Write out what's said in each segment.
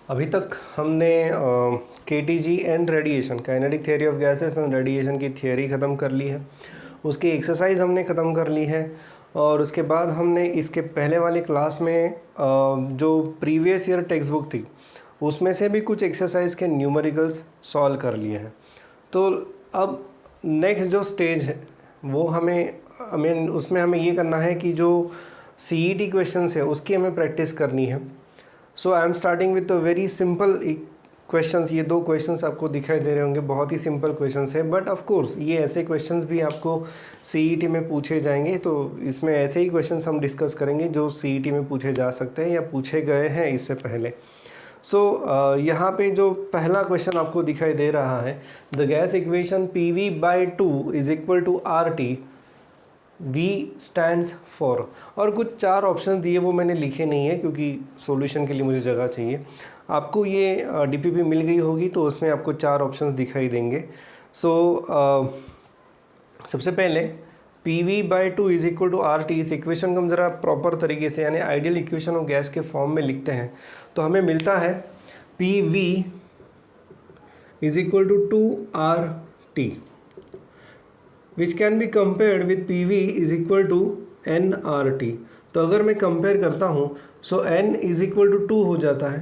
अभी तक हमने KTG and radiation, kinetic theory of gases and radiation की थियोरी ख़त्म कर ली है, उसकी एक्सरसाइज हमने ख़त्म कर ली है। और उसके बाद हमने इसके पहले वाली क्लास में जो प्रीवियस ईयर टेक्स्ट बुक थी उसमें से भी कुछ एक्सरसाइज के न्यूमेरिकल्स सॉल्व कर लिए हैं। तो अब नेक्स्ट जो स्टेज है वो हमें उसमें हमें ये करना है कि जो सीईटी क्वेश्चंस है उसकी हमें प्रैक्टिस करनी है। So I am starting with very simple questions. ये दो क्वेश्चंस आपको दिखाई दे रहे होंगे, बहुत ही सिंपल क्वेश्चंस है, बट ऑफ कोर्स ये ऐसे क्वेश्चंस भी आपको सीईटी में पूछे जाएंगे। तो इसमें ऐसे ही क्वेश्चंस हम डिस्कस करेंगे जो सीईटी में पूछे जा सकते हैं या पूछे गए हैं इससे पहले। सो यहाँ पे जो पहला क्वेश्चन आपको दिखाई दे रहा है, the gas equation PV/2 is equal to RT, V stands for, और कुछ चार ऑप्शन दिए वो मैंने लिखे नहीं है क्योंकि सॉल्यूशन के लिए मुझे जगह चाहिए। आपको ये DPP मिल गई होगी तो उसमें आपको चार ऑप्शंस दिखाई देंगे। सो सबसे पहले PV/2 is equal to RT, इस इक्वेशन को हम ज़रा प्रॉपर तरीके से यानी आइडियल इक्वेशन ऑफ गैस के फॉर्म में लिखते हैं तो हमें मिलता है PV is equal to 2RT which can be compared with PV is equal to nRT। तो अगर मैं कंपेयर करता हूँ so n is equal to 2 हो जाता है,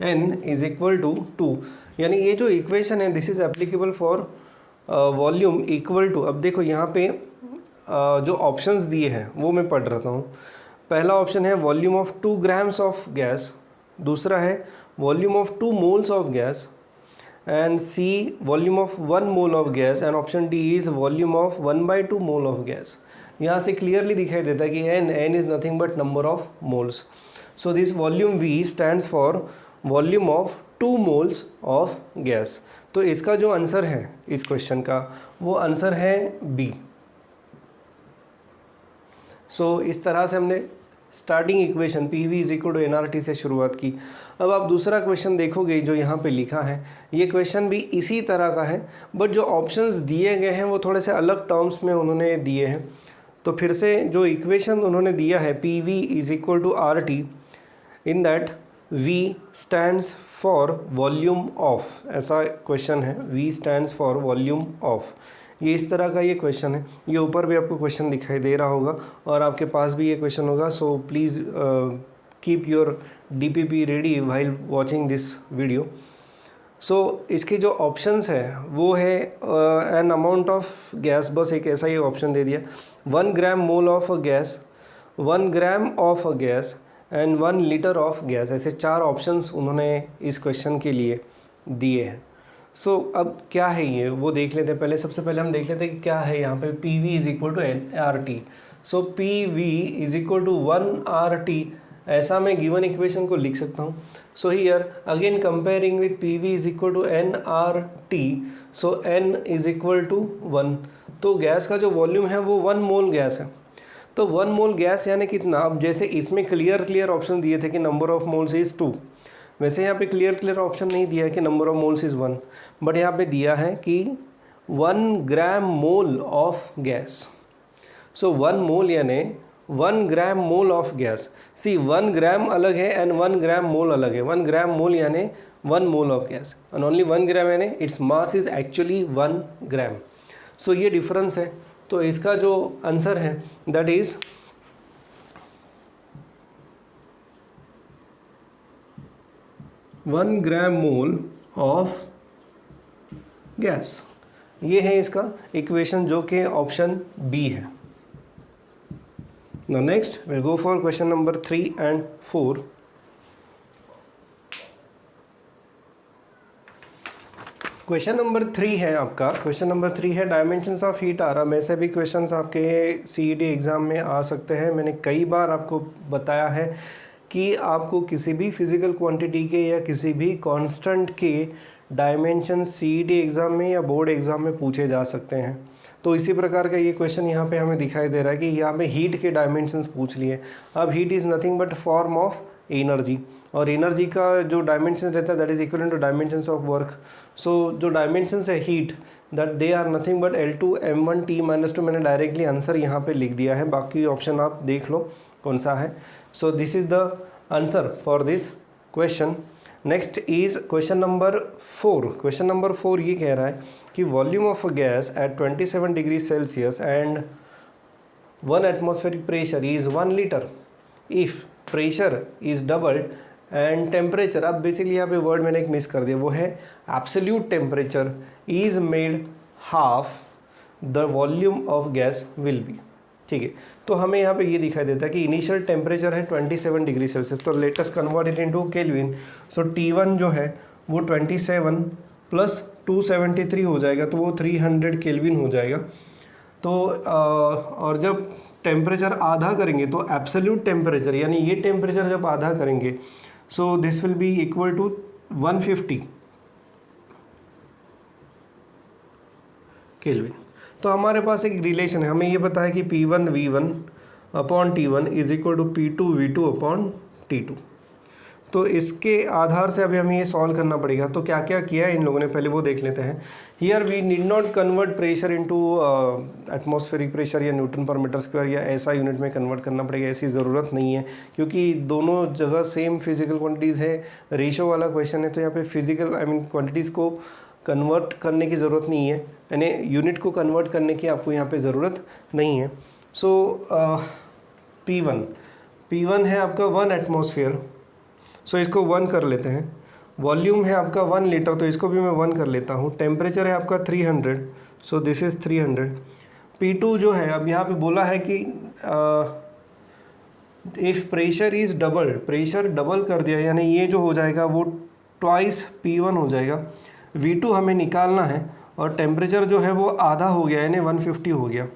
n इज इक्वल टू 2, यानी ये जो इक्वेशन है this is applicable for volume equal to. अब देखो यहाँ पे जो ऑप्शंस दिए हैं वो मैं पढ़ रहा हूँ। पहला ऑप्शन है volume of 2 grams of gas, दूसरा है volume of 2 moles of gas, and C volume of 1 mole of gas, and option D is volume of 1/2 mole of gas। यहाँ से क्लियरली दिखाई देता है कि n is nothing but number of moles। So this volume V stands for volume of 2 moles of gas। तो इसका जो answer है इस क्वेश्चन का वो आंसर है B। So इस तरह से हमने starting equation PV is equal to nRT से शुरुआत की। अब आप दूसरा क्वेश्चन देखोगे जो यहाँ पे लिखा है, ये क्वेश्चन भी इसी तरह का है बट जो ऑप्शंस दिए गए हैं वो थोड़े से अलग टर्म्स में उन्होंने दिए हैं। तो फिर से जो इक्वेशन उन्होंने दिया है PV is equal to RT, in that V stands for volume of, ऐसा क्वेश्चन है, V stands for volume of. ये इस तरह का ये क्वेश्चन है, ये ऊपर भी आपको क्वेश्चन दिखाई दे रहा होगा और आपके पास भी ये क्वेश्चन होगा। So please keep your DPP ready while watching this video. So इसके जो ऑप्शंस है वो है एन अमाउंट ऑफ गैस, बस एक ऐसा ही ऑप्शन दे दिया, 1 gram mole of a gas, 1 gram of a gas and 1 litre of gas. ऐसे चार ऑप्शंस उन्होंने इस क्वेश्चन के लिए दिए हैं। सो अब क्या है ये वो देख लेते हैं। सबसे पहले हम देख लेते हैं कि क्या है यहाँ पे PV is equal to RT। So PV is equal to 1RT, ऐसा मैं गिवन इक्वेशन को लिख सकता हूँ। So here again comparing with PV is equal to nRT, so n is equal to 1। तो गैस का जो वॉल्यूम है वो 1 मोल गैस है। तो 1 मोल गैस यानी कितना, अब जैसे इसमें क्लियर ऑप्शन दिए थे कि नंबर ऑफ मोल्स इज़ 2, वैसे यहाँ पे क्लियर ऑप्शन नहीं दिया है कि number of moles is 1, but यहाँ पे दिया है कि 1 ग्राम मोल ऑफ गैस। सो 1 मोल यानी 1 ग्राम मोल ऑफ गैस। सी 1 ग्राम अलग है एंड 1 ग्राम मोल अलग है। 1 ग्राम मोल यानी 1 mole of gas and only 1 ग्राम यानी इट्स मास इज एक्चुअली 1 ग्राम। सो ये डिफरेंस है। तो इसका जो आंसर है that is 1 gram mole of gas. ये है इसका इक्वेशन जो कि ऑप्शन B है। Now next will go for question number 3 and 4। Question number 3 है आपका, क्वेश्चन नंबर 3 है डायमेंशंस ऑफ हीट आर्म। ऐसे भी क्वेश्चंस आपके CET एग्ज़ाम में आ सकते हैं। मैंने कई बार आपको बताया है कि आपको किसी भी फिज़िकल क्वांटिटी के या किसी भी कांस्टेंट के डायमेंशन CET एग्ज़ाम में या बोर्ड एग्ज़ाम में पूछे जा सकते हैं। तो इसी प्रकार का ये क्वेश्चन यहाँ पे हमें दिखाई दे रहा है कि यहाँ पे हीट के डायमेंशंस पूछ लिए। अब heat is nothing but form of energy, और एनर्जी का जो डायमेंशन रहता है that is equal to dimensions of work. So जो डायमेंशंस है heat that they are nothing but L2 m1 T-2। मैंने डायरेक्टली आंसर यहाँ पे लिख दिया है, बाकी ऑप्शन आप देख लो कौन सा है। सो this is the answer for this question next is question number 4। Question number 4 ये कह रहा है कि volume of a gas at 27 degree Celsius and 1 atmospheric pressure is 1 litre if pressure is doubled and temperature. अब basically यहाँ पे word मैंने एक मिस कर दिया, वो है absolute temperature is made half the volume of gas will be. ठीक है, तो हमें यहाँ पे ये दिखाई देता है कि इनिशियल टेम्परेचर है 27 डिग्री सेल्सियस, तो let us convert it into kelvin. So T1 जो है वो 27 प्लस 273 हो जाएगा, तो वो 300 केल्विन हो जाएगा। तो और जब टेम्परेचर आधा करेंगे तो एब्सोल्यूट टेम्परेचर यानी ये टेम्परेचर जब आधा करेंगे so this will be equal to 150 kelvin. तो हमारे पास एक रिलेशन है, हमें ये पता है कि P1 V1 upon T1 is equal to P2 V2 upon T2। तो इसके आधार से अभी हमें ये सॉल्व करना पड़ेगा। तो क्या क्या किया है इन लोगों ने पहले वो देख लेते हैं। Here we need not convert pressure into atmospheric pressure या न्यूटन पर मीटर स्क्वायर या ऐसा यूनिट में कन्वर्ट करना पड़ेगा, ऐसी ज़रूरत नहीं है क्योंकि दोनों जगह सेम फिजिकल क्वांटिटीज़ है। रेशो वाला क्वेश्चन है तो यहाँ पे फिजिकल क्वांटिटीज़ को कन्वर्ट करने की ज़रूरत नहीं है, यानी यूनिट को कन्वर्ट करने की आपको यहाँ पे ज़रूरत नहीं है। सो P1 है आपका 1 एटमॉस्फेयर, सो इसको 1 कर लेते हैं। वॉल्यूम है आपका 1 लीटर, तो इसको भी मैं 1 कर लेता हूँ। टेम्परेचर है आपका 300, सो दिस इज़ 300। P2 जो है, अब यहाँ पे बोला है कि if pressure is double, pressure double कर दिया यानी ये जो हो जाएगा वो ट्वाइस P1 हो जाएगा। V2 हमें निकालना है और टेम्परेचर जो है वो आधा हो गया यानी 150 हो गया,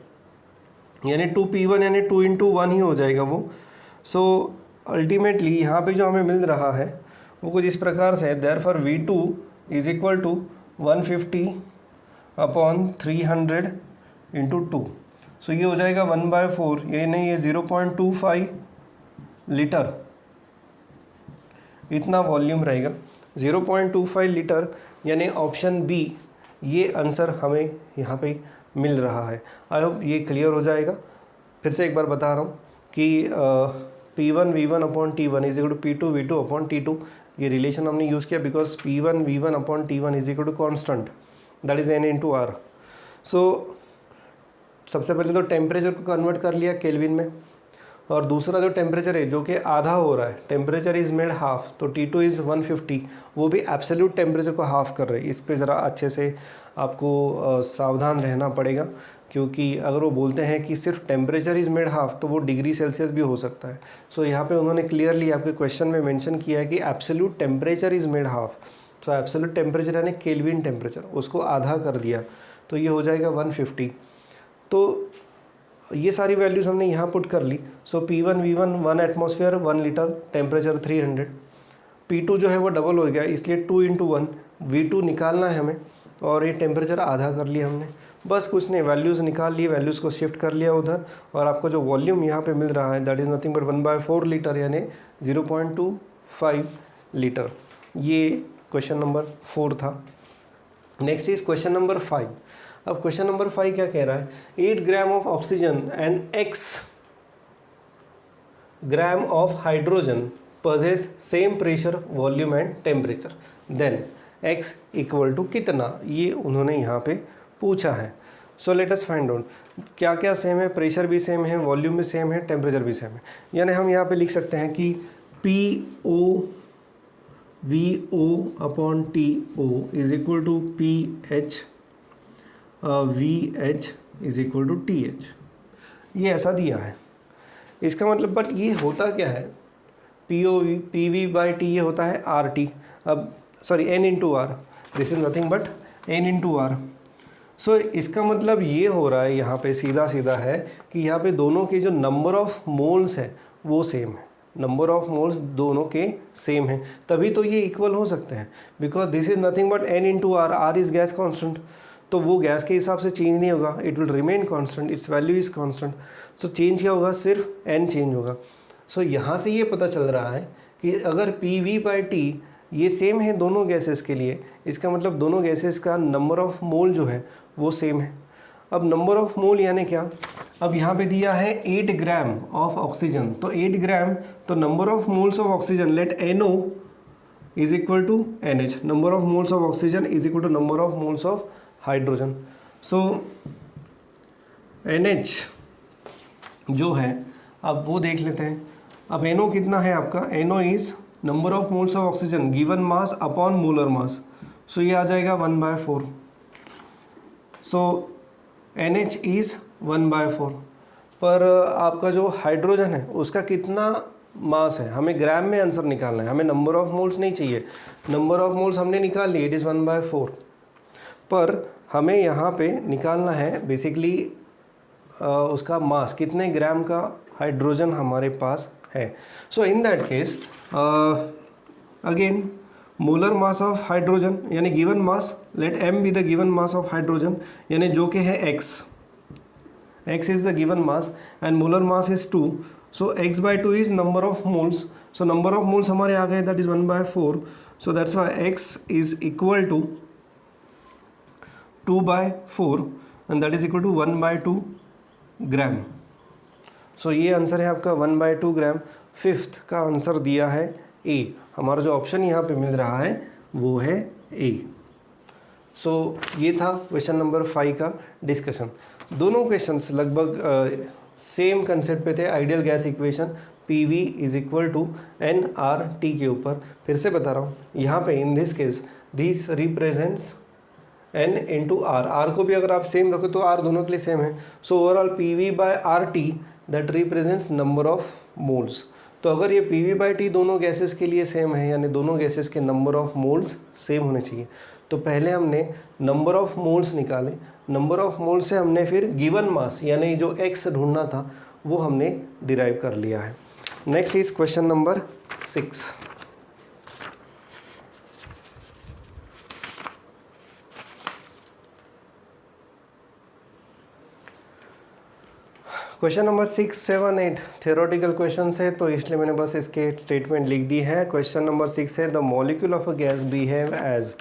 यानी 2P1 यानी 2 × 1 ही हो जाएगा वो। सो अल्टीमेटली यहाँ पे जो हमें मिल रहा है वो कुछ इस प्रकार से है, therefore V2 is equal to 150 upon 300 into 2। सो ये हो जाएगा 1/4, ये नहीं ये 0.25 लीटर इतना वॉल्यूम रहेगा। 0.25 लीटर यानी ऑप्शन बी ये आंसर हमें यहाँ पे मिल रहा है। आई होप ये क्लियर हो जाएगा। फिर से एक बार बता रहा हूँ कि P1 V1 upon T1 is equal to P2 V2 upon T2। ये रिलेशन हमने यूज़ किया because P1 V1 upon T1 is equal to constant, that is N × R। सो सबसे पहले तो टेम्परेचर को कन्वर्ट कर लिया केल्विन में, और दूसरा जो टेम्परेचर है जो कि आधा हो रहा है, टेम्परेचर इज़ मेड हाफ, तो T2 इज़ 150, वो भी एब्सोल्यूट टेम्परेचर को हाफ कर रहे हैं। इस पे ज़रा अच्छे से आपको सावधान रहना पड़ेगा क्योंकि अगर वो बोलते हैं कि सिर्फ टेम्परेचर इज़ मेड हाफ तो वो डिग्री सेल्सियस भी हो सकता है। सो यहाँ पे उन्होंने क्लियरली आपके क्वेश्चन में मेंशन किया है कि absolute temperature is made half. So absolute temperature यानी केल्विन टेम्परेचर, उसको आधा कर दिया तो ये हो जाएगा 150। तो ये सारी वैल्यूज़ हमने यहाँ पुट कर ली। सो P1 V1 1 atmosphere 1 litre, temperature 300। P2 जो है वो डबल हो गया इसलिए 2 × 1, V2 निकालना है हमें और ये टेम्परेचर आधा कर लिया हमने। बस कुछ नहीं, वैल्यूज़ निकाल लिए, वैल्यूज़ को शिफ्ट कर लिया उधर, और आपको जो वॉल्यूम यहाँ पे मिल रहा है that is nothing but 1/4 litre यानी 0.25 लीटर। ये क्वेश्चन नंबर 4 था। Next is question number 5। अब क्वेश्चन नंबर 5 क्या कह रहा है, 8 gram of oxygen and x gram of hydrogen possess same pressure volume and temperature, then x equal to कितना, ये उन्होंने यहाँ पे पूछा है। So let us find out क्या क्या सेम है, प्रेशर भी सेम है, वॉल्यूम भी सेम है, टेम्परेचर भी सेम है। यानी हम यहाँ पे लिख सकते हैं कि PO VO upon TO is equal to PH VH is equal to TH, ये ऐसा दिया है। इसका मतलब बट ये होता क्या है, POV PV/T ये होता है RT, अब sorry N × R, this is nothing but N × R। सो इसका मतलब ये हो रहा है यहाँ पे सीधा सीधा है कि यहाँ पे दोनों के जो नंबर ऑफ मोल्स है वो सेम है, नंबर ऑफ मोल्स दोनों के सेम हैं, तभी तो ये इक्वल हो सकते हैं। Because this is nothing but N × R, R is gas constant, तो वो गैस के हिसाब से चेंज नहीं होगा, it will remain constant, it's value is constant. So change क्या होगा, सिर्फ N चेंज होगा। सो यहाँ से ये पता चल रहा है कि अगर PV/T ये सेम है दोनों गैसेस के लिए, इसका मतलब दोनों गैसेस का नंबर ऑफ मोल जो है वो सेम है। अब नंबर ऑफ मोल यानी क्या, अब यहाँ पे दिया है 8 ग्राम ऑफ ऑक्सीजन, तो 8 ग्राम, तो number of moles of oxygen let NO is equal to NH, number of moles of oxygen is equal to number of moles of hydrogen. So NH जो है अब वो देख लेते हैं। अब NO कितना है आपका, NO is number of moles of oxygen given mass upon molar mass. So ये आ जाएगा 1/4। So NH is 1/4। पर आपका जो हाइड्रोजन है उसका कितना मास है, हमें ग्राम में आंसर निकालना है, हमें नंबर ऑफ मोल्स नहीं चाहिए। नंबर ऑफ मोल्स हमने निकाल लिए, इट इज़ 1/4। पर हमें यहाँ पे निकालना है बेसिकली उसका मास, कितने ग्राम का हाइड्रोजन हमारे पास है। So in that case again molar mass of hydrogen यानी given mass, let m be the given mass of hydrogen, यानी जो कि है x is the given mass and molar mass is 2। So x/2 is number of moles. So number of moles हमारे आ गए, that is 1/4। So that's why x is equal to 2/4 and that is equal to 1/2 gram. सो ये answer है आपका 1/2 ग्राम। Fifth का answer दिया है ए। हमारा जो ऑप्शन यहाँ पे मिल रहा है वो है ए। सो ये था क्वेश्चन नंबर 5 का डिस्कशन। दोनों क्वेश्चंस लगभग सेम कंसेप्ट पे थे, ideal gas equation PV is equal to nRT के ऊपर। फिर से बता रहा हूँ, यहाँ पे in this case this represents n into R। R को भी अगर आप सेम रखो तो R दोनों के लिए सेम है। So overall PV/RT that represents number of moles. तो अगर ये PV/T दोनों गैसेस के लिए सेम है, यानी दोनों गैसेस के नंबर ऑफ मोल्स सेम होने चाहिए, तो पहले हमने नंबर ऑफ मोल्स निकाले। नंबर ऑफ मोल्स से हमने फिर गिवन मास यानी जो x ढूंढना था वो हमने डिराइव कर लिया है। Next is question number 6। Question number 6, 7, 8 theoretical question है, तो इसलिए मैंने बस इसके स्टेटमेंट लिख दी है। क्वेश्चन नंबर 6 है the molecule of a gas behave as.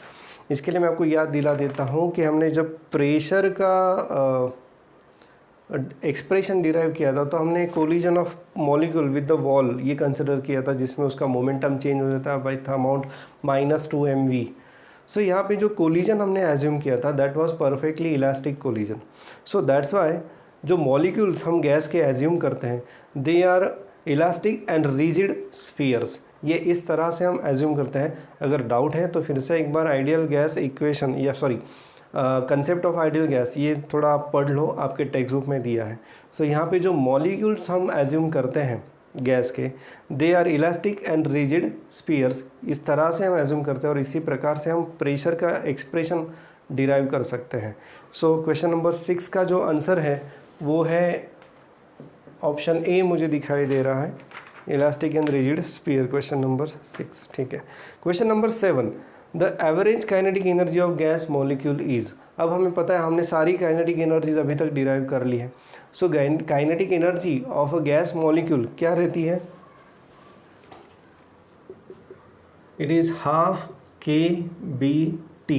इसके लिए मैं आपको याद दिला देता हूँ कि हमने जब प्रेशर का एक्सप्रेशन डिराइव किया था तो हमने collision of molecule with the wall ये कंसिडर किया था, जिसमें उसका मोमेंटम चेंज हो जाता है बाई द अमाउंट -2 mv। सो यहाँ पे जो कोलिजन हमने एज्यूम किया था that was perfectly elastic collision. So that's why जो मॉलिक्यूल्स हम गैस के एज्यूम करते हैं they are elastic and rigid spheres. ये इस तरह से हम एज्यूम करते हैं। अगर डाउट है तो फिर से एक बार आइडियल गैस इक्वेशन या कंसेप्ट ऑफ आइडियल गैस ये थोड़ा आप पढ़ लो, आपके टेक्स्ट बुक में दिया है। सो यहाँ पे जो मॉलिक्यूल्स हम एज्यूम करते हैं गैस के they are elastic and rigid spheres, इस तरह से हम एज्यूम करते हैं और इसी प्रकार से हम प्रेशर का एक्सप्रेशन डिराइव कर सकते हैं। सो क्वेश्चन नंबर 6 का जो आंसर है वो है ऑप्शन ए मुझे दिखाई दे रहा है, elastic and rigid sphere, question number 6। ठीक है। Question number 7 the average kinetic energy of gas molecule is. अब हमें पता है, हमने सारी काइनेटिक एनर्जीज अभी तक डिराइव कर ली है। So kinetic energy of a gas molecule क्या रहती है, it is half kBT।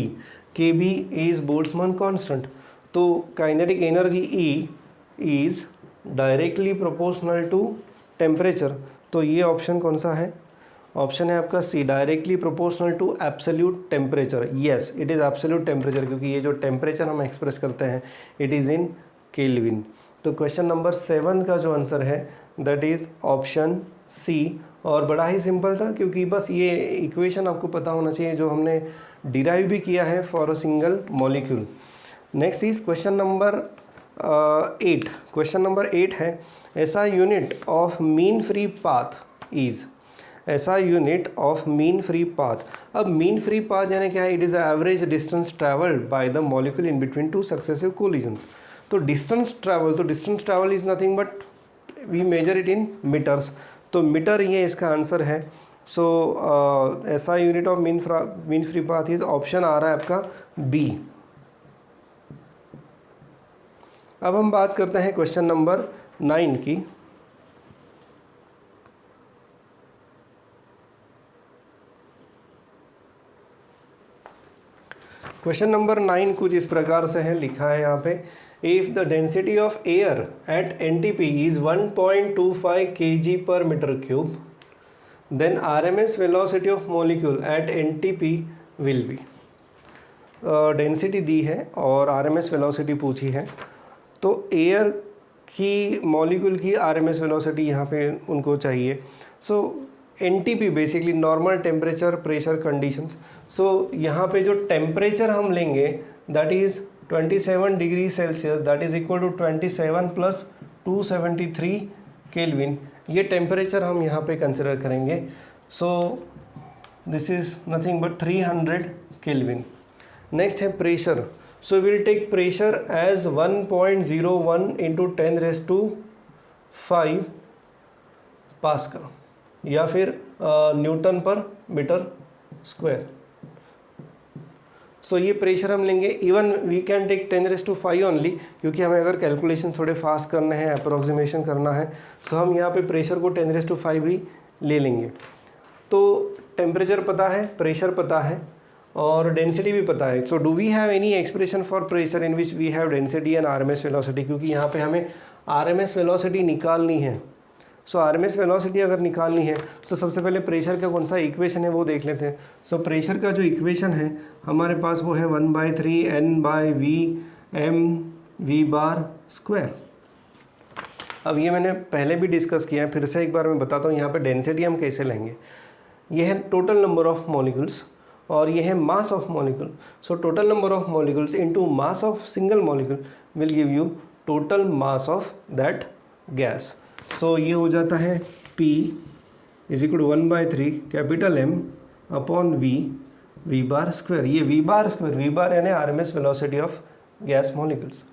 kB is Boltzmann constant. तो kinetic energy E is directly proportional to temperature. तो ये ऑप्शन कौन सा है, ऑप्शन है आपका C, directly proportional to absolute temperature. Yes, it is absolute temperature, क्योंकि ये जो टेम्परेचर हम एक्सप्रेस करते हैं इट इज़ इन केल्विन। तो क्वेश्चन नंबर 7 का जो आंसर है दैट इज़ ऑप्शन सी। और बड़ा ही सिंपल था, क्योंकि बस ये इक्वेशन आपको पता होना चाहिए जो हमने डिराइव भी किया है for a single molecule. Next is question number 8। Question number 8 है ऐसा unit of mean free path is. ऐसा unit of mean free path. अब मीन फ्री पाथ यानी क्या है, it is average distance travelled by the molecule in between two successive collisions. तो distance travel is nothing but we measure it in metres. तो metre ये इसका answer है। So ऐसा unit of mean free path is option आ रहा है आपका बी। अब हम बात करते हैं क्वेश्चन नंबर 9 की। क्वेश्चन नंबर 9 कुछ इस प्रकार से है, लिखा है यहाँ पे, if the density of air at NTP is 1.25 kg per meter cube, then RMS velocity of molecule at NTP will be. Density दी है और RMS वेलोसिटी पूछी है, तो एयर की मॉलिक्यूल की RMS वेलोसिटी यहाँ पे उनको चाहिए। So NTP basically normal temperature pressure conditions. So यहाँ पे जो टेम्परेचर हम लेंगे that is 27 degree Celsius, that is equal to 27 plus 273 kelvin. ये टेम्परेचर हम यहाँ पे कंसिडर करेंगे। So this is nothing but 300 kelvin. Next है pressure. So will take pressure as 1.01 into 10⁵ pascal या फिर न्यूटन पर मीटर स्क्वायर। सो ये pressure हम लेंगे। Even we can take 10⁵ only, क्योंकि हमें अगर कैलकुलेशन थोड़े फास्ट करने हैं, अप्रोक्सीमेशन करना है, सो हम यहाँ पे प्रेशर को 10⁵ भी ले लेंगे। तो टेम्परेचर पता है, प्रेशर पता है और डेंसिटी भी पता है। So do we have any expression for pressure in which we have density and RMS velocity, क्योंकि यहाँ पे हमें RMS वेलोसिटी निकालनी है। सो RMS वेलोसिटी अगर निकालनी है तो सबसे पहले प्रेशर का कौन सा इक्वेशन है वो देख लेते हैं। सो प्रेशर का जो इक्वेशन है हमारे पास वो है 1/3 N/V mv बार स्क्वायर। अब ये मैंने पहले भी डिस्कस किया है, फिर से एक बार मैं बताता हूँ यहाँ पे डेंसिटी हम कैसे लेंगे। ये है टोटल नंबर ऑफ मॉलिक्यूल्स और ये है mass of molecule. So total number of molecules into mass of single molecule will give you total mass of that gas. So ये हो जाता है P is equal to 1/3 capital M upon V bar square. ये V bar यानी RMS velocity of gas molecules.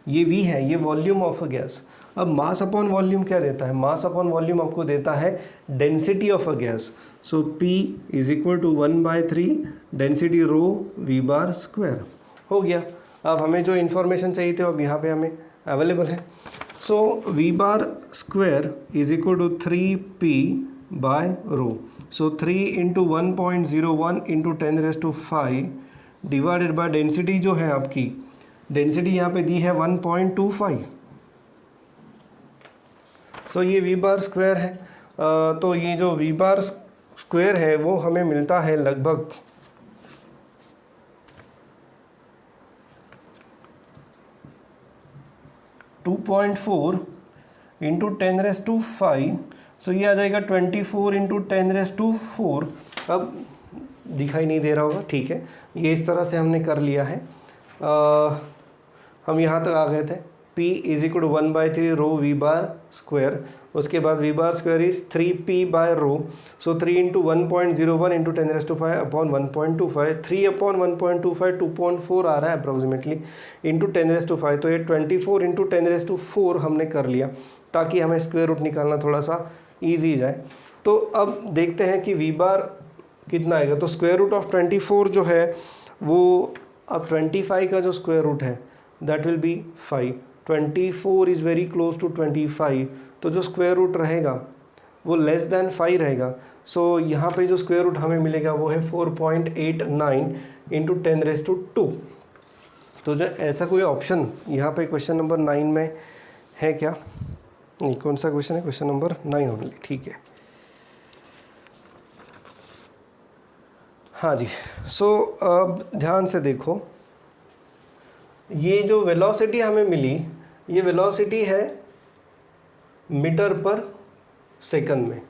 ये V है, ये volume of a gas. अब मास अपॉन वॉल्यूम क्या देता है? मास अपॉन वॉल्यूम आपको देता है density of a gas. So P is equal to 1/3 density rho V bar square हो गया। अब हमें जो इन्फॉर्मेशन चाहिए थी अब यहाँ पे हमें अवेलेबल है। So V bar square is equal to 3P by rho. So 3 into 1.01 into 10⁵ divided by density जो है आपकी, डेंसिटी यहाँ पे दी है 1.25। सो ये V बार स्क्वायर है। तो ये जो V बार स्क्वायर है वो हमें मिलता है लगभग 2.4 इंटू 10⁵। सो ये आ जाएगा 24 इंटू 10⁴। अब दिखाई नहीं दे रहा होगा, ठीक है, ये इस तरह से हमने कर लिया है। हम यहाँ तक आ गए थे। P is equal to 1/3 rho V bar square, उसके बाद V bar square is 3P by rho. So 3 into 1.01 into 10⁵ upon 1.25, 3 upon 1.25 2.4 आ रहा है अप्रोक्सीमेटली इंटू 10⁵। तो ये 24 इंटू 10⁴ हमने कर लिया ताकि हमें स्क्वायर रूट निकालना थोड़ा सा ईजी जाए। तो अब देखते हैं कि V बार कितना आएगा। तो स्क्वायर रूट ऑफ 24 जो है वो अब 25 का जो स्क्वायर रूट है that will be 5। 24 is very close to 25, तो जो स्क्वायर रूट रहेगा वो लेस देन 5 रहेगा। सो यहाँ पे जो स्क्वायर रूट हमें मिलेगा वो है 4.89 इंटू 10⁻²। तो जो ऐसा कोई ऑप्शन यहाँ पे क्वेश्चन नंबर 9 में है क्या? नहीं, कौन सा क्वेश्चन है? क्वेश्चन नंबर 9 ओनली, ठीक है। हाँ जी। सो अब ध्यान से देखो, ये जो वेलोसिटी हमें मिली ये वेलोसिटी है मीटर पर सेकंड में,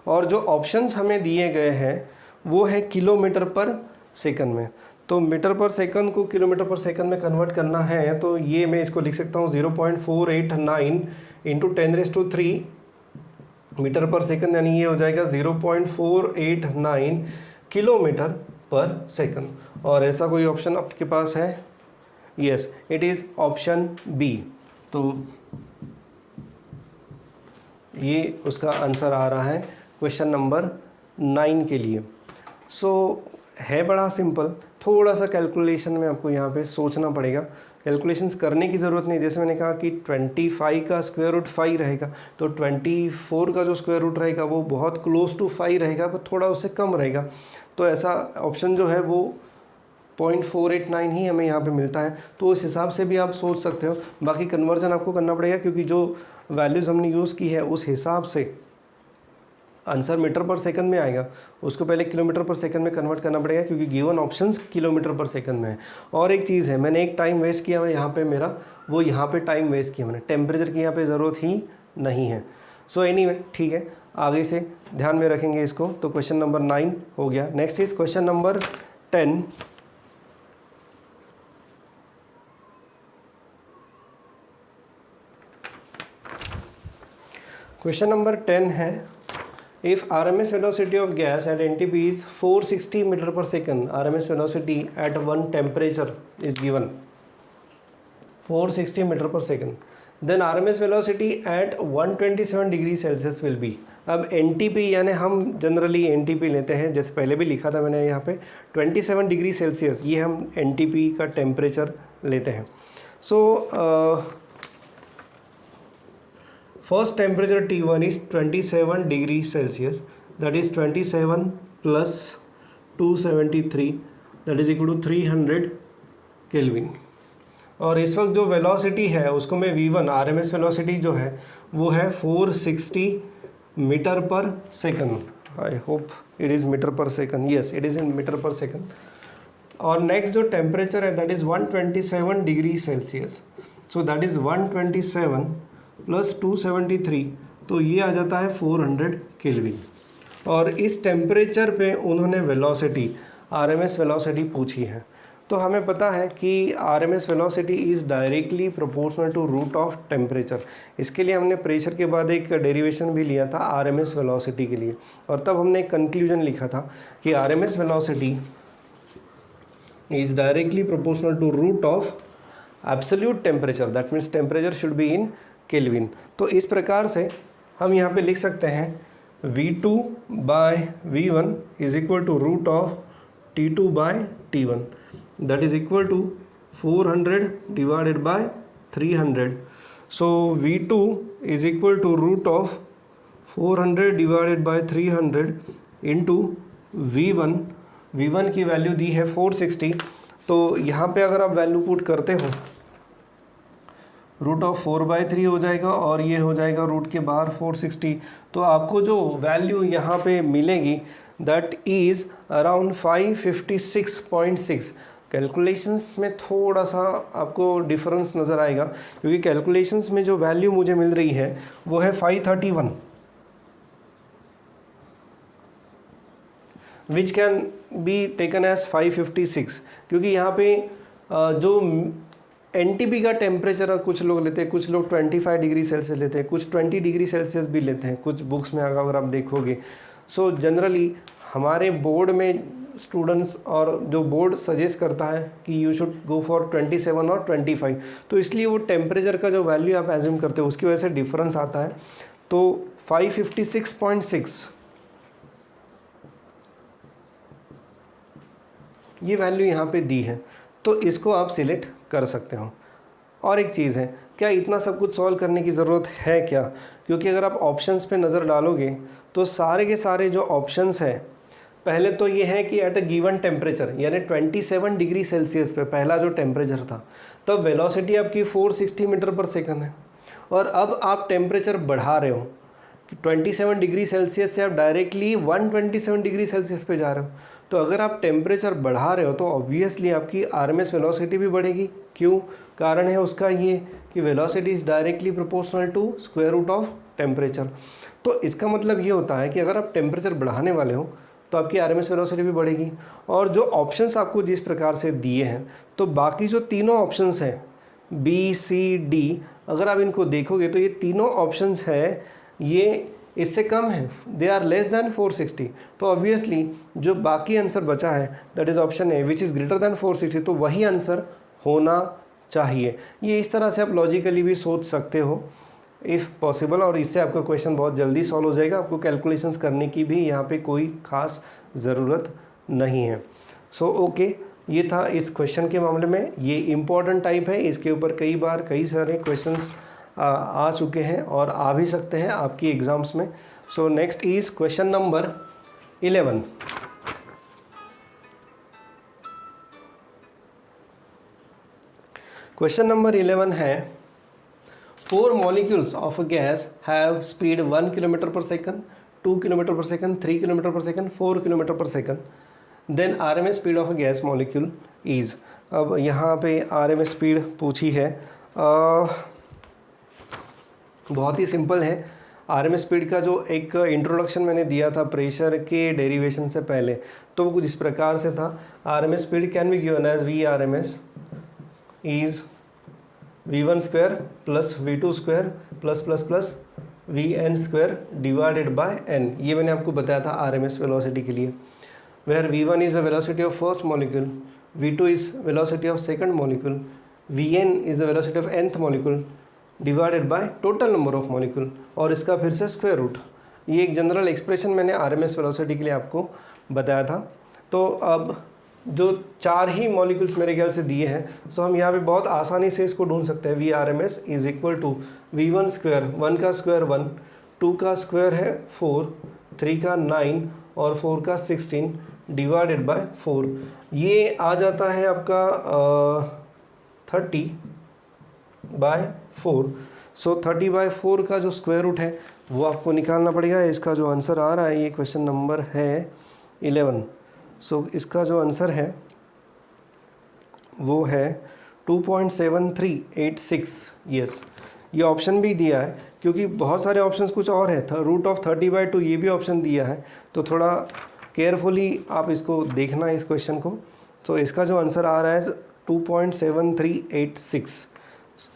और जो ऑप्शंस हमें दिए गए हैं वो है किलोमीटर पर सेकंड में। तो मीटर पर सेकंड को किलोमीटर पर सेकंड में कन्वर्ट करना है तो ये मैं इसको लिख सकता हूँ 0.489 इंटू 10⁻³ मीटर पर सेकंड, यानी ये हो जाएगा 0.489 किलोमीटर पर सेकंड। और ऐसा कोई ऑप्शन आपके पास है? Yes, it is option B. तो ये उसका आंसर आ रहा है क्वेश्चन नंबर 9 के लिए। सो है बड़ा सिंपल, थोड़ा सा कैलकुलेशन में आपको यहाँ पे सोचना पड़ेगा। कैलकुलेशंस करने की ज़रूरत नहीं, जैसे मैंने कहा कि 25 का स्क्वायर रूट 5 रहेगा तो 24 का जो स्क्वायर रूट रहेगा वो बहुत क्लोज टू 5 रहेगा, पर थोड़ा उससे कम रहेगा। तो ऐसा ऑप्शन जो है वो 0.489 ही हमें यहाँ पे मिलता है। तो उस हिसाब से भी आप सोच सकते हो। बाकी कन्वर्जन आपको करना पड़ेगा क्योंकि जो वैल्यूज़ हमने यूज़ की है उस हिसाब से आंसर मीटर पर सेकंड में आएगा, उसको पहले किलोमीटर पर सेकंड में कन्वर्ट करना पड़ेगा क्योंकि given options kilometre per second में है। और एक चीज़ है, मैंने एक टाइम वेस्ट किया यहाँ पे मेरा, वो यहाँ पे टाइम वेस्ट किया मैंने, टेम्परेचर की यहाँ पे ज़रूरत ही नहीं है। सो एनीवे ठीक है, आगे से ध्यान में रखेंगे इसको। तो क्वेश्चन नंबर 9 हो गया। Next is question number 10। Question number 10 है, if RMS velocity of gas at NTP is 460 metre per second, RMS velocity at one temperature is given 460 metre per second, then RMS velocity at 127 degree Celsius will be। अब NTP यानी हम generally NTP लेते हैं, जैसे पहले भी लिखा था मैंने यहाँ पे 27 डिग्री सेल्सियस, ये हम NTP का टेम्परेचर लेते हैं। सो first temperature T1 is 27 degree Celsius, that is 27 plus 273, that is equal to 300 Kelvin। और इस वक्त जो वेलोसिटी है उसको मैं V1, RMS वेलोसिटी जो है वो है 460 metre per second. I hope it is metre per second, yes it is in metre per second. और नेक्स्ट जो टेम्परेचर है that is 127 degree Celsius, so that is 127 plus 273, तो ये आ जाता है 400 केल्विन। और इस टेम्परेचर पे उन्होंने वेलोसिटी, RMS वेलोसिटी पूछी है। तो हमें पता है कि RMS velocity is directly proportional to root of temperature. इसके लिए हमने प्रेशर के बाद एक डेरिवेशन भी लिया था RMS वेलोसिटी के लिए, और तब हमने एक कंक्लूजन लिखा था कि RMS velocity is directly proportional to root of absolute temperature, that means temperature should be in kelvin. तो इस प्रकार से हम यहाँ पे लिख सकते हैं V2 by V1 is equal to root of T2 by T1, that is equal to 400 divided by 300। So V2 is equal to root of 400 divided by 300 into V1। V1 की वैल्यू दी है 460, तो यहाँ पे अगर आप वैल्यू पुट करते हो root of 4/3 हो जाएगा और ये हो जाएगा रूट के बाहर 460, तो आपको जो वैल्यू यहाँ पे मिलेगी दैट इज़ अराउंड 556.6। कैलकुलेशंस में थोड़ा सा आपको डिफरेंस नज़र आएगा क्योंकि कैलकुलेशंस में जो वैल्यू मुझे मिल रही है वो है 531, which can be taken as 556, क्योंकि यहाँ पे जो NTP का टेम्परेचर कुछ लोग लेते हैं, कुछ लोग 25 डिग्री सेल्सियस लेते हैं, कुछ 20 डिग्री सेल्सियस भी लेते हैं कुछ बुक्स में अगर आप देखोगे। सो जनरली हमारे बोर्ड में स्टूडेंट्स और जो बोर्ड सजेस्ट करता है कि यू शुड गो फॉर 27 और 25, तो इसलिए वो टेम्परेचर का जो वैल्यू आप एज्यूम करते हो उसकी वजह से डिफरेंस आता है। तो 556.6 ये वैल्यू यहाँ पे दी है, तो इसको आप सिलेक्ट कर सकते हो। और एक चीज़ है, क्या इतना सब कुछ सॉल्व करने की ज़रूरत है क्या? क्योंकि अगर आप ऑप्शंस पे नज़र डालोगे तो सारे के सारे जो ऑप्शंस हैं, पहले तो ये है कि एट अ गिवन टेम्परेचर यानी 27 डिग्री सेल्सियस पे पहला जो टेम्परेचर था तब वेलोसिटी आपकी 460 मीटर पर सेकंड है, और अब आप टेम्परेचर बढ़ा रहे हो कि 27 डिग्री सेल्सियस से आप डायरेक्टली 127 डिग्री सेल्सियस पे जा रहे हो। तो अगर आप टेम्परेचर बढ़ा रहे हो तो ऑब्वियसली आपकी RMS वेलोसिटी भी बढ़ेगी। क्यों? कारण है उसका ये कि velocity is directly proportional to square root of temperature. तो इसका मतलब ये होता है कि अगर आप टेम्परेचर बढ़ाने वाले हो तो आपकी RMS वेलोसिटी भी बढ़ेगी। और जो ऑप्शंस आपको जिस प्रकार से दिए हैं, तो बाकी जो तीनों ऑप्शंस हैं B, C, D, अगर आप इनको देखोगे तो ये तीनों ऑप्शंस है ये इससे कम है, दे आर लेस दैन 460। तो ऑब्वियसली जो बाकी आंसर बचा है that is option A which is greater than 460, तो वही आंसर होना चाहिए। ये इस तरह से आप लॉजिकली भी सोच सकते हो इफ़ पॉसिबल, और इससे आपका क्वेश्चन बहुत जल्दी सॉल्व हो जाएगा। आपको कैलकुलेशंस करने की भी यहाँ पे कोई ख़ास ज़रूरत नहीं है। सो ओके, ये था इस क्वेश्चन के मामले में। ये इम्पॉर्टेंट टाइप है, इसके ऊपर कई बार कई सारे क्वेश्चंस आ चुके हैं और आ भी सकते हैं आपकी एग्ज़ाम्स में। So next is question number 11। Question number 11 है 4 molecules of a gas have speed 1 kilometre per second, 2 kilometre per second, 3 kilometre per second, 4 kilometre per second, then RMS speed of a gas molecule is. अब यहाँ पे RMS speed पूछी है, बहुत ही simple है। RMS speed का जो एक इंट्रोडक्शन मैंने दिया था प्रेशर के डेरिवेशन से पहले, तो वो कुछ इस प्रकार से था। RMS speed can be given as VRMS is V1 square plus V2 square plus plus plus Vn square divided by n। ये मैंने आपको बताया था RMS वेलोसिटी के लिए, where V1 is the velocity of first molecule, V2 is velocity of second molecule, Vn is the velocity of nth molecule divided by total number of molecule, और इसका फिर से स्क्वायर रूट। ये एक general expression मैंने RMS velocity के लिए आपको बताया था। तो अब जो 4 ही मॉलिक्यूल्स मेरे ख्याल से दिए हैं, सो हम यहाँ पे बहुत आसानी से इसको ढूंढ सकते हैं। VRMS is equal to V1 square, 1 का स्क्वायर 1, 2 का स्क्वायर है 4, 3 का 9 और 4 का 16 डिवाइडेड बाय 4। ये आ जाता है आपका 30/4। सो 30/4 का जो स्क्वायर रूट है वो आपको निकालना पड़ेगा। इसका जो आंसर आ रहा है, ये क्वेश्चन नंबर है 11। सो इसका जो आंसर है वो है 2.7386। यस, ये ऑप्शन भी दिया है क्योंकि बहुत सारे ऑप्शंस कुछ और है। रूट ऑफ 30/2 ये भी ऑप्शन दिया है, तो थोड़ा केयरफुली आप इसको देखना इस क्वेश्चन को। तो इसका जो आंसर आ रहा है 2.7386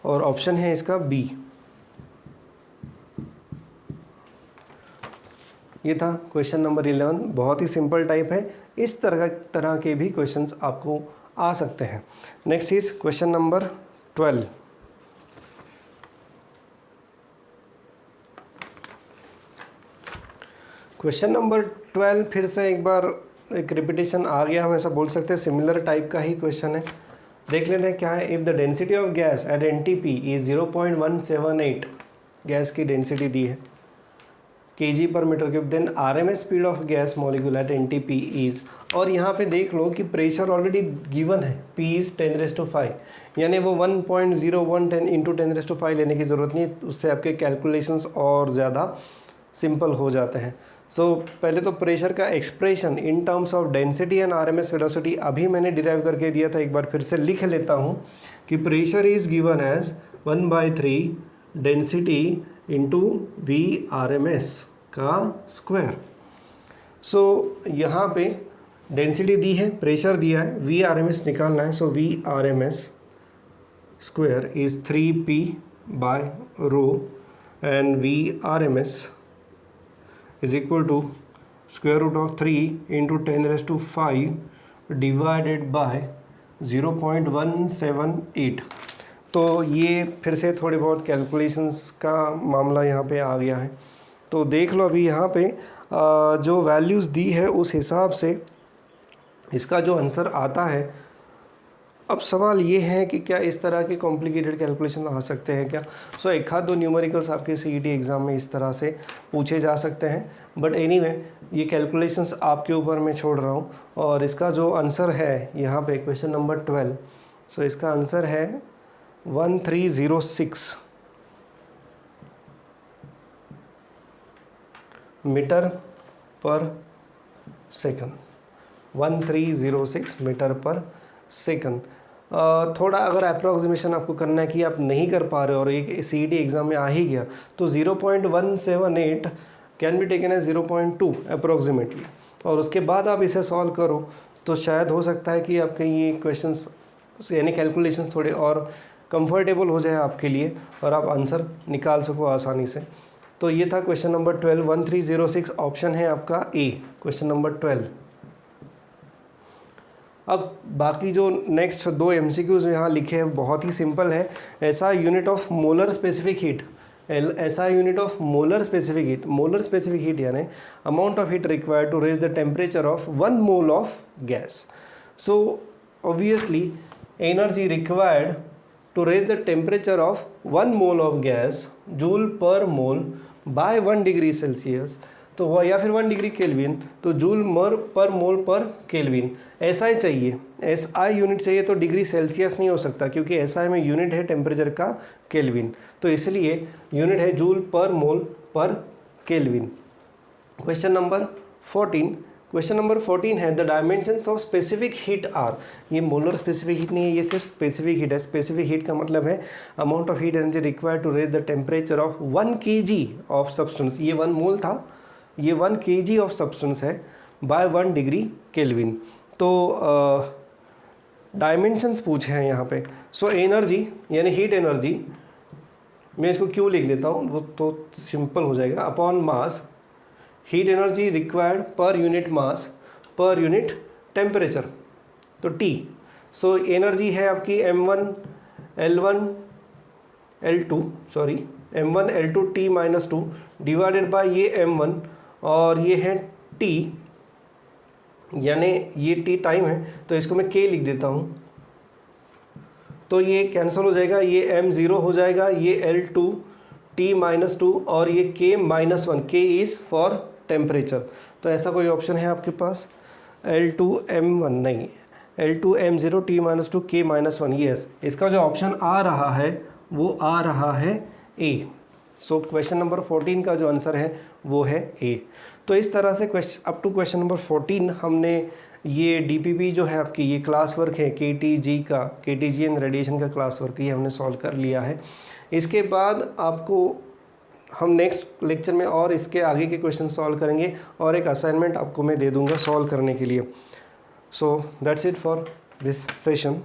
और ऑप्शन है इसका बी। ये था क्वेश्चन नंबर 11। बहुत ही सिंपल टाइप है, इस तरह के भी क्वेश्चंस आपको आ सकते हैं। Next is question number 12। Question number 12 फिर से एक बार एक रिपीटेशन आ गया, हम ऐसा बोल सकते हैं, सिमिलर टाइप का ही क्वेश्चन है। देख लेते हैं क्या है। If the density of gas at NTP is 0.178, gas की डेंसिटी दी है kg पर metre cube, then RMS speed of gas molecule at NTP is, और यहाँ पे देख लो कि प्रेशर ऑलरेडी गिवन है, P इज 10⁵, यानी वो 1.0110 इंटू 10⁵ लेने की ज़रूरत नहीं है, उससे आपके कैलकुलेशंस और ज़्यादा सिंपल हो जाते हैं। सो पहले तो प्रेशर का expression in terms of density and RMS velocity अभी मैंने डिराइव करके दिया था, एक बार फिर से लिख लेता हूँ कि pressure is given as 1/3 density into VRMS का स्क्वायर। सो यहाँ पे डेंसिटी दी है, प्रेशर दिया है, VRMS निकालना है। सो VRMS square is 3P/ρ and VRMS is equal to square root of 3 into 10⁵ divided by 0.178। तो ये फिर से थोड़ी बहुत कैलकुलेशंस का मामला यहाँ पे आ गया है। तो देख लो अभी यहाँ पे जो वैल्यूज़ दी है उस हिसाब से इसका जो आंसर आता है। अब सवाल ये है कि क्या इस तरह के कॉम्प्लिकेटेड कैलकुलेशन आ सकते हैं क्या। सो एक आध दो न्यूमेरिकल्स आपके CET एग्ज़ाम में इस तरह से पूछे जा सकते हैं, बट एनीवे ये कैलकुलेशंस आपके ऊपर मैं छोड़ रहा हूँ। और इसका जो आंसर है यहाँ पे क्वेश्चन नंबर 12, सो इसका आंसर है 1306 metre per second, 1306 metre per second. थोड़ा अगर अप्रॉक्सीमेशन आपको करना है कि आप नहीं कर पा रहे और एक CET एग्ज़ाम में आ ही गया, तो 0.178 can be taken as 0.2 approximately, और उसके बाद आप इसे सॉल्व करो तो शायद हो सकता है कि आपके ये क्वेश्चंस यानी कैलकुलेशंस थोड़े और कंफर्टेबल हो जाए आपके लिए और आप आंसर निकाल सको आसानी से। तो ये था क्वेश्चन नंबर 12, 1306 ऑप्शन है आपका ए, क्वेश्चन नंबर 12। अब बाकी जो नेक्स्ट 2 MCQs यहाँ लिखे हैं बहुत ही सिंपल है। ऐसा unit of molar specific heat, ऐसा unit of molar specific heat, molar specific heat यानी amount of heat required to raise the temperature of 1 mole of gas. So obviously energy required to raise the temperature of 1 mole of gas joule per mole bye 1 degree Celsius, तो वह या फिर 1 degree Kelvin, तो joule per मोल पर kelvin. SI चाहिए, SI unit चाहिए, तो degree Celsius नहीं हो सकता क्योंकि SI में यूनिट है टेम्परेचर का केल्विन, तो इसलिए यूनिट है जूल पर मोल पर केल्विन। क्वेश्चन नंबर 14 है the dimensions of specific heat are. ये मोलर स्पेसिफिक हीट नहीं है, ये सिर्फ स्पेसिफिक हीट है। स्पेसिफिक हीट का मतलब है amount of heat energy required to raise the temperature of 1 kg of substance. ये 1 मोल था, ये 1 kg ऑफ सब्सटेंस है बाय 1 डिग्री केल्विन। तो डायमेंशंस पूछे हैं यहाँ पे। सो एनर्जी यानी हीट एनर्जी, मैं इसको क्यों लिख देता हूँ वो तो सिंपल हो जाएगा, upon mass, heat energy required per unit mass per unit temperature, तो T। सो एनर्जी है आपकी m1 L2 T minus 2 divided by ये m1 और ये है T, यानी ये T टाइम है, तो इसको मैं K लिख देता हूँ। तो ये कैंसिल हो जाएगा, ये m0 हो जाएगा, ये L2 T माइनस 2 और ये K minus 1, K is for temperature. तो ऐसा कोई ऑप्शन है आपके पास? L2m1 नहीं, L2m0 T minus 2 K minus 1, yes. इसका जो ऑप्शन आ रहा है वो आ रहा है A। सो क्वेश्चन नंबर 14 का जो आंसर है वो है A। तो इस तरह से question up to question number 14 हमने ये DPP जो है आपकी ये क्लास वर्क है KTG का, KTG एंड रेडिएशन का क्लास वर्क, ये हमने सॉल्व कर लिया है। इसके बाद आपको हम नेक्स्ट लेक्चर में और इसके आगे के क्वेश्चन सॉल्व करेंगे और एक असाइनमेंट आपको मैं दे दूंगा सॉल्व करने के लिए। So that's it for this session.